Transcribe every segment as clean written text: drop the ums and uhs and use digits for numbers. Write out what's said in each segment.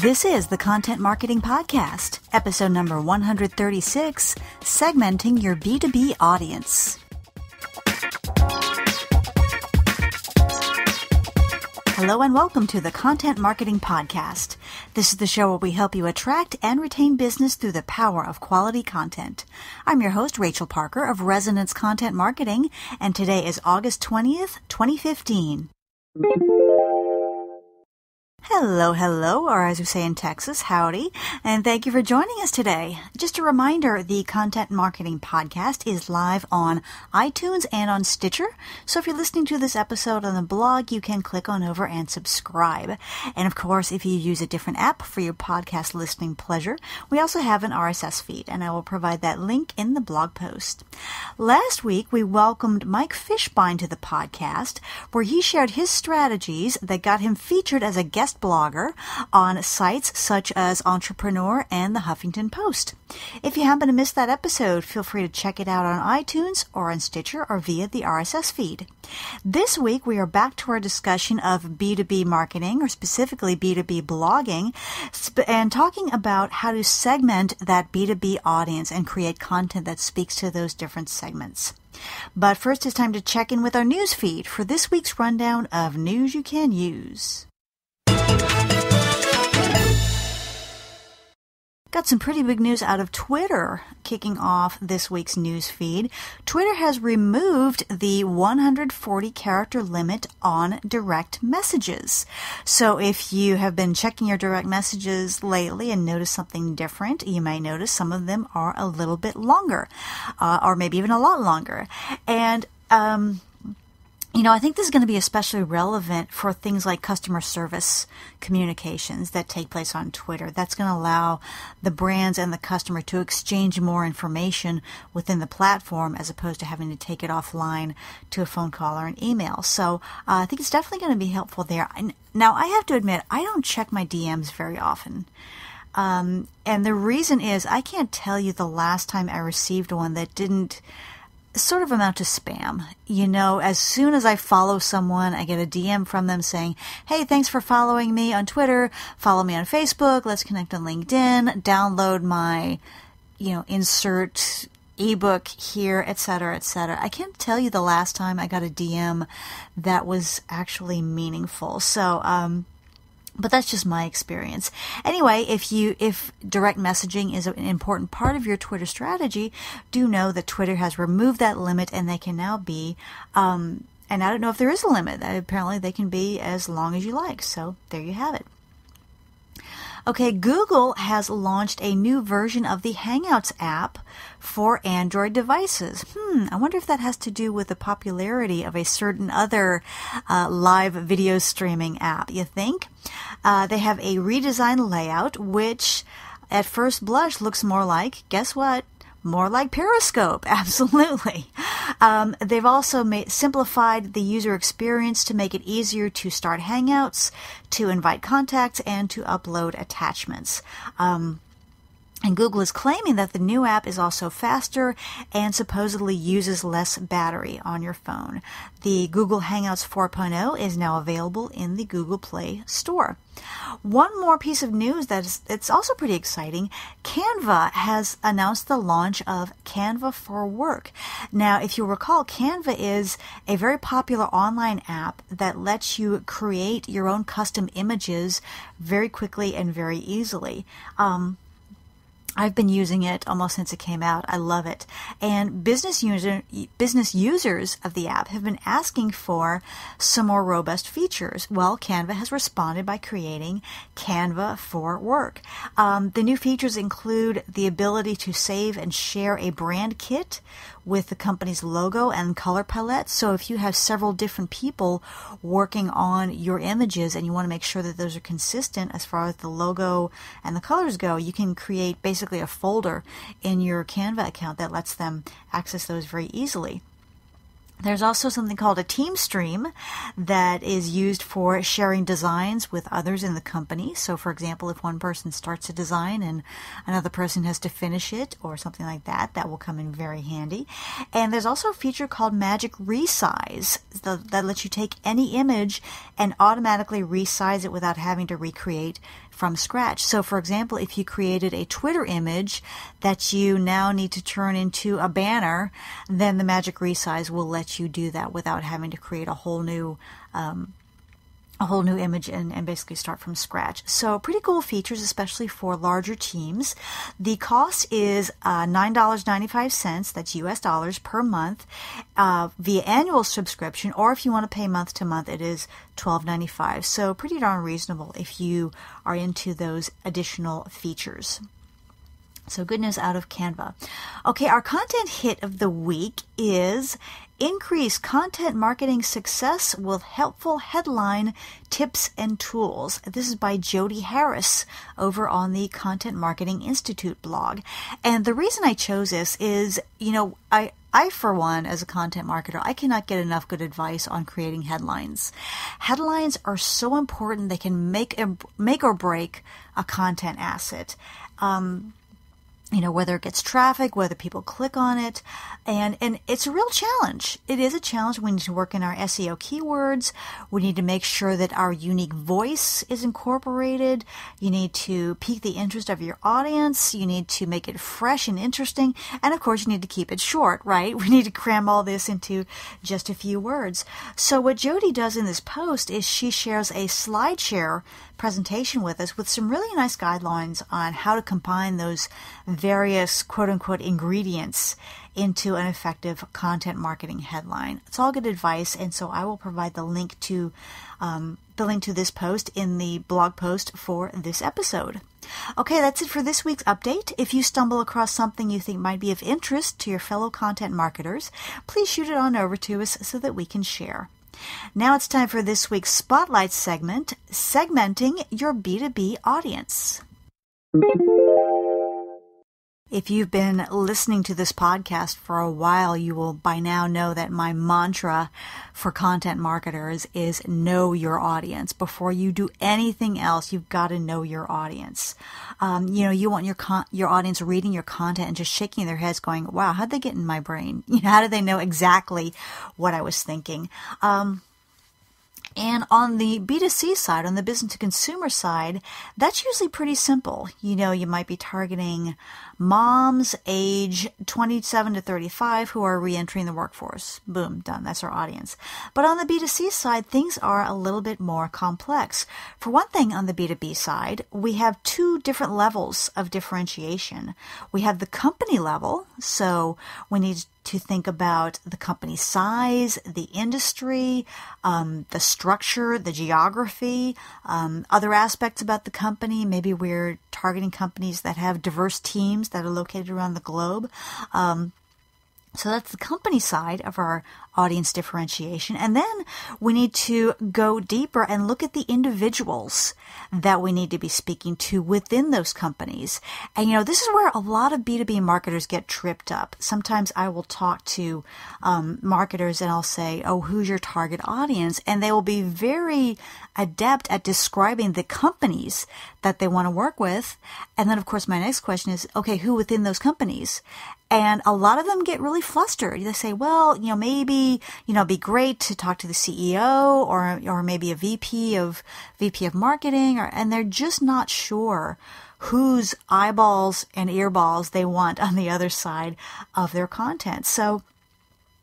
This is the Content Marketing Podcast, episode number 136, Segmenting Your B2B Audience. Hello and welcome to the Content Marketing Podcast. This is the show where we help you attract and retain business through the power of quality content. I'm your host, Rachel Parker of Resonance Content Marketing, and today is August 20th, 2015. Hello, or as we say in Texas, howdy, and thank you for joining us today. Just a reminder, the Content Marketing Podcast is live on iTunes and on Stitcher, so if you're listening to this episode on the blog, you can click on over and subscribe. And of course, if you use a different app for your podcast listening pleasure, we also have an RSS feed, and I will provide that link in the blog post. Last week, we welcomed Mike Fishbein to the podcast, where he shared his strategies that got him featured as a guest blogger on sites such as Entrepreneur and the Huffington Post. If you happen to miss that episode, feel free to check it out on iTunes or on Stitcher or via the RSS feed. This week, we are back to our discussion of B2B marketing, or specifically B2B blogging, and talking about how to segment that B2B audience and create content that speaks to those different segments. But first, it's time to check in with our news feed for this week's rundown of news you can use. Got some pretty big news out of Twitter kicking off this week's news feed. Twitter has removed the 140-character limit on direct messages. So if you have been checking your direct messages lately and noticed something different, you might notice some of them are a little bit longer, or maybe even a lot longer. And I think this is going to be especially relevant for things like customer service communications that take place on Twitter. That's going to allow the brands and the customer to exchange more information within the platform as opposed to having to take it offline to a phone call or an email. So I think it's definitely going to be helpful there. Now, I have to admit, I don't check my DMs very often. And the reason is I can't tell you the last time I received one that didn't sort of amount to spam. As soon as I follow someone, I get a DM from them saying, hey, thanks for following me on Twitter, follow me on Facebook, let's connect on LinkedIn, download my, insert ebook here, etc., etc. I can't tell you the last time I got a DM that was actually meaningful. So, but that's just my experience. Anyway, if direct messaging is an important part of your Twitter strategy, do know that Twitter has removed that limit and they can now be, and I don't know if there is a limit. Apparently they can be as long as you like. So there you have it. Okay, Google has launched a new version of the Hangouts app for Android devices. I wonder if that has to do with the popularity of a certain other live video streaming app. You think? They have a redesigned layout, which at first blush looks more like, guess what? More like Periscope, absolutely. They've also simplified the user experience to make it easier to start Hangouts, to invite contacts, and to upload attachments. And Google is claiming that the new app is also faster and supposedly uses less battery on your phone. The Google Hangouts 4.0 is now available in the Google Play Store. One more piece of news it's also pretty exciting. Canva has announced the launch of Canva for Work. Now, if you recall, Canva is a very popular online app that lets you create your own custom images very quickly and very easily. I've been using it almost since it came out. I love it. And business users of the app have been asking for some more robust features. Well, Canva has responded by creating Canva for Work. The new features include the ability to save and share a brand kit with the company's logo and color palette. So if you have several different people working on your images and you want to make sure that those are consistent as far as the logo and the colors go, you can create basically a folder in your Canva account that lets them access those very easily. There's also something called a team stream that is used for sharing designs with others in the company. So, for example, if one person starts a design and another person has to finish it or something like that, that will come in very handy. And there's also a feature called Magic Resize that lets you take any image and automatically resize it without having to recreate from scratch. So, for example, if you created a Twitter image that you now need to turn into a banner, then the Magic Resize will let you do that without having to create a whole new image and basically start from scratch. So pretty cool features, especially for larger teams. The cost is $9.95, that's US dollars per month, via annual subscription, or if you want to pay month to month, it is $12.95. So pretty darn reasonable if you are into those additional features. So good news out of Canva. Okay, our content hit of the week is Increase Content Marketing Success with Helpful Headline Tips and Tools. This is by Jody Harris over on the Content Marketing Institute blog. And the reason I chose this is, I for one, as a content marketer, I cannot get enough good advice on creating headlines. Headlines are so important. They can make or break a content asset. Whether it gets traffic, whether people click on it, and it's a real challenge. It is a challenge. We need to work in our SEO keywords. We need to make sure that our unique voice is incorporated. You need to pique the interest of your audience. You need to make it fresh and interesting. And of course, you need to keep it short, right? We need to cram all this into just a few words. So what Jody does in this post is she shares a SlideShare presentation with us with some really nice guidelines on how to combine those various quote-unquote ingredients into an effective content marketing headline. It's all good advice, and so I will provide the link to this post in the blog post for this episode. Okay, that's it for this week's update. If you stumble across something you think might be of interest to your fellow content marketers, please shoot it on over to us so that we can share. Now it's time for this week's Spotlight segment, Segmenting Your B2B Audience. If you've been listening to this podcast for a while, you will by now know that my mantra for content marketers is know your audience. Before you do anything else, you've got to know your audience. You want your audience reading your content and just shaking their heads going, wow, how'd they get in my brain? How did they know exactly what I was thinking? And on the B2C side, on the business to consumer side, that's usually pretty simple. You might be targeting moms age 27 to 35 who are re-entering the workforce. Boom, done. That's our audience. But on the B2C side, things are a little bit more complex. For one thing, on the B2B side, we have two different levels of differentiation. We have the company level, so we need to think about the company size, the industry, the structure, the geography, other aspects about the company. Maybe we're targeting companies that have diverse teams that are located around the globe. So that's the company side of our audience differentiation. And then we need to go deeper and look at the individuals that we need to be speaking to within those companies. And, this is where a lot of B2B marketers get tripped up. Sometimes I will talk to marketers and I'll say, oh, who's your target audience? And they will be very adept at describing the companies that they want to work with. And then, of course, my next question is, okay, who within those companies? And a lot of them get really flustered. They say, well, maybe, it'd be great to talk to the CEO or maybe a VP of marketing, and they're just not sure whose eyeballs and earballs they want on the other side of their content. So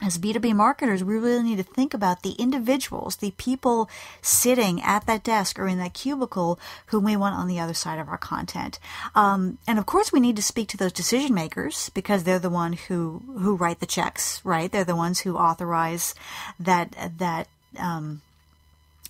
as B2B marketers, we really need to think about the individuals, the people sitting at that desk or in that cubicle whom we want on the other side of our content. And of course, we need to speak to those decision makers because they're the one who write the checks, right? They're the ones who authorize that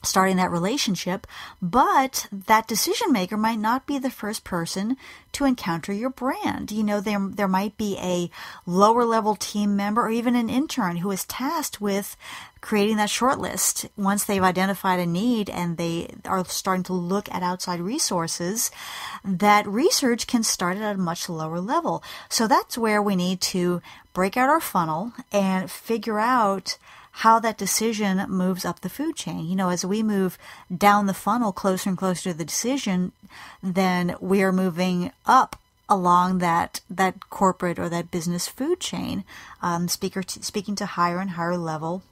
starting that relationship, but that decision maker might not be the first person to encounter your brand. There might be a lower level team member or even an intern who is tasked with creating that short list. Once they've identified a need and they are starting to look at outside resources, that research can start at a much lower level. So that's where we need to break out our funnel and figure out how that decision moves up the food chain. As we move down the funnel closer and closer to the decision, then we are moving up along that corporate or that business food chain, speaking to higher and higher level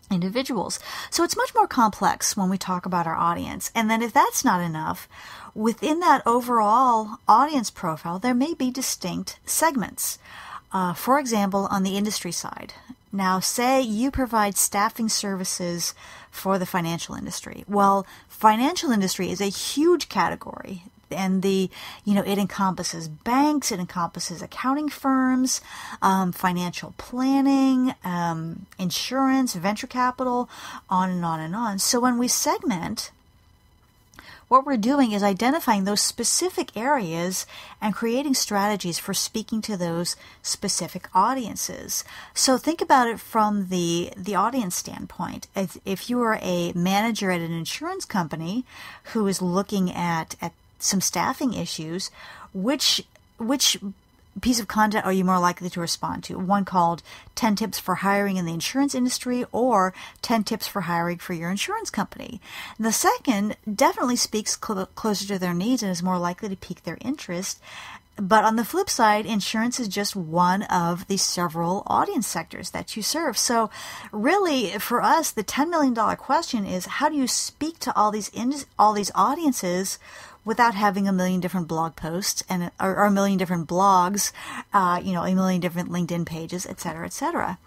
individuals. So it's much more complex when we talk about our audience. And then if that's not enough, within that overall audience profile, there may be distinct segments. For example, on the industry side. Now, say you provide staffing services for the financial industry. Well, financial industry is a huge category. And it encompasses banks, it encompasses accounting firms, financial planning, insurance, venture capital, on and on and on. So when we segment, what we're doing is identifying those specific areas and creating strategies for speaking to those specific audiences. So think about it from the audience standpoint. If you are a manager at an insurance company who is looking at some staffing issues, which piece of content are you more likely to respond to? One called 10 Tips for Hiring in the Insurance Industry or 10 Tips for Hiring for Your Insurance Company. The second definitely speaks closer to their needs and is more likely to pique their interest. But on the flip side, insurance is just one of the several audience sectors that you serve. So really, for us, the $10 million question is, how do you speak to all these audiences without having a million different blog posts or a million different blogs, a million different LinkedIn pages, et cetera, et cetera?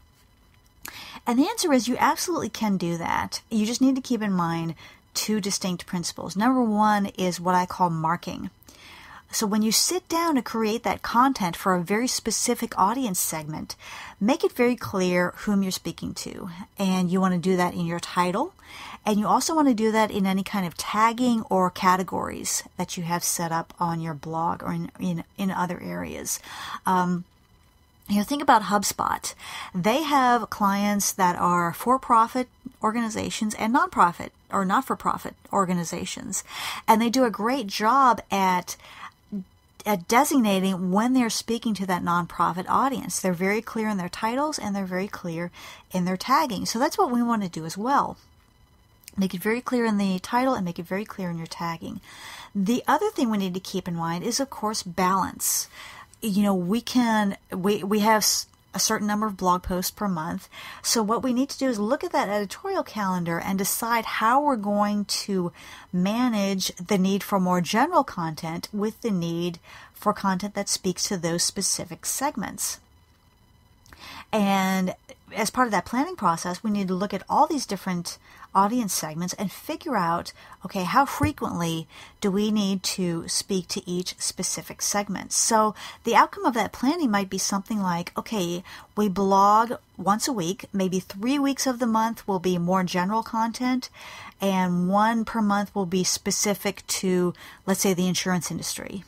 And the answer is you absolutely can do that. You just need to keep in mind two distinct principles. Number one is what I call marking. So when you sit down to create that content for a very specific audience segment, make it very clear whom you're speaking to. And you want to do that in your title. And you also want to do that in any kind of tagging or categories that you have set up on your blog or in other areas. Think about HubSpot. They have clients that are for-profit organizations and nonprofit or not-for-profit organizations. And they do a great job at designating when they're speaking to that nonprofit audience. They're very clear in their titles and they're very clear in their tagging. So that's what we want to do as well. Make it very clear in the title and make it very clear in your tagging. The other thing we need to keep in mind is, of course, balance. We have a certain number of blog posts per month. So what we need to do is look at that editorial calendar and decide how we're going to manage the need for more general content with the need for content that speaks to those specific segments. And as part of that planning process, we need to look at all these different audience segments and figure out, okay, how frequently do we need to speak to each specific segment? So the outcome of that planning might be something like, okay, we blog once a week, maybe 3 weeks of the month will be more general content, and one per month will be specific to, let's say, the insurance industry.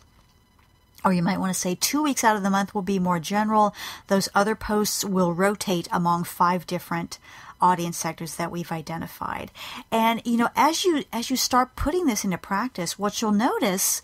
Or you might want to say 2 weeks out of the month will be more general. Those other posts will rotate among 5 different audience sectors that we've identified. And, as you start putting this into practice, what you'll notice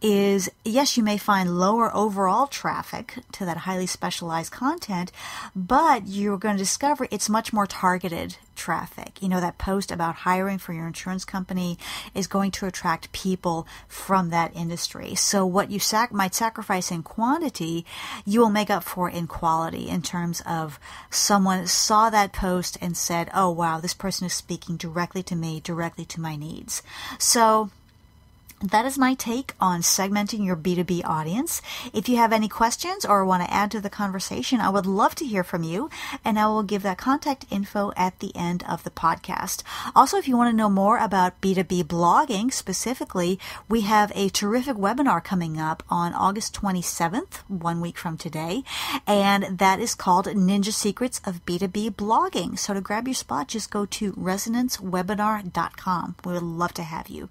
is, yes, you may find lower overall traffic to that highly specialized content, but you're going to discover it's much more targeted traffic. That post about hiring for your insurance company is going to attract people from that industry. So what you might sacrifice in quantity, you will make up for in quality, in terms of someone saw that post and said, oh, wow, this person is speaking directly to me, directly to my needs. So That is my take on segmenting your B2B audience. If you have any questions or want to add to the conversation, I would love to hear from you, and I will give that contact info at the end of the podcast. Also, if you want to know more about B2B blogging specifically, we have a terrific webinar coming up on August 27th, 1 week from today, and that is called Ninja Secrets of B2B Blogging. So to grab your spot, just go to resonancewebinar.com. We would love to have you.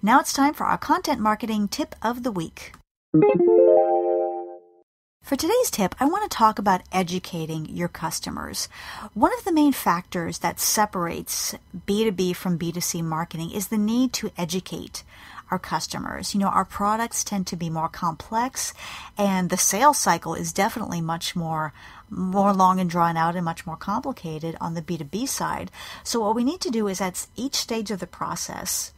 Now it's time for our content marketing tip of the week. For today's tip, I want to talk about educating your customers. One of the main factors that separates B2B from B2C marketing is the need to educate our customers. You know, our products tend to be more complex, and the sales cycle is definitely much more long and drawn out and much more complicated on the B2B side. So what we need to do is at each stage of the process,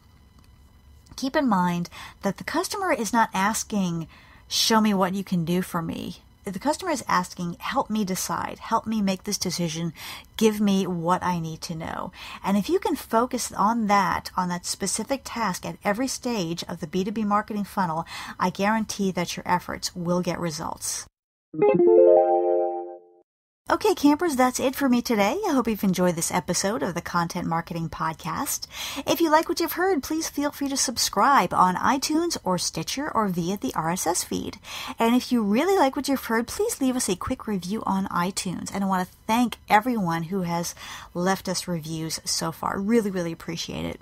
keep in mind that the customer is not asking, show me what you can do for me. The customer is asking, help me decide, help me make this decision, give me what I need to know. And if you can focus on that specific task at every stage of the B2B marketing funnel, I guarantee that your efforts will get results. Okay, campers, that's it for me today. I hope you've enjoyed this episode of the Content Marketing Podcast. If you like what you've heard, please feel free to subscribe on iTunes or Stitcher or via the RSS feed. And if you really like what you've heard, please leave us a quick review on iTunes. And I want to thank everyone who has left us reviews so far. Really, really appreciate it.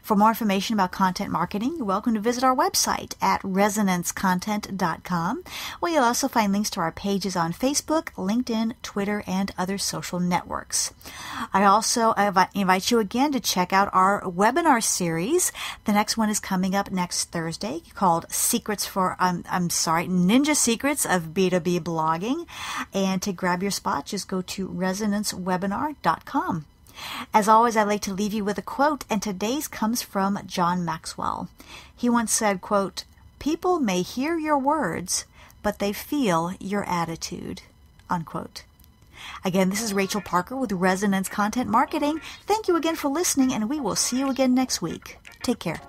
For more information about content marketing, you're welcome to visit our website at resonancecontent.com, where you'll also find links to our pages on Facebook, LinkedIn, Twitter, and other social networks. I also invite you again to check out our webinar series. The next one is coming up next Thursday, called Ninja Secrets of B2B Blogging. And to grab your spot, just go to resonancewebinar.com. As always, I'd like to leave you with a quote, and today's comes from John Maxwell. He once said, quote, "People may hear your words, but they feel your attitude," unquote. Again, this is Rachel Parker with Resonance Content Marketing. Thank you again for listening, and we will see you again next week. Take care.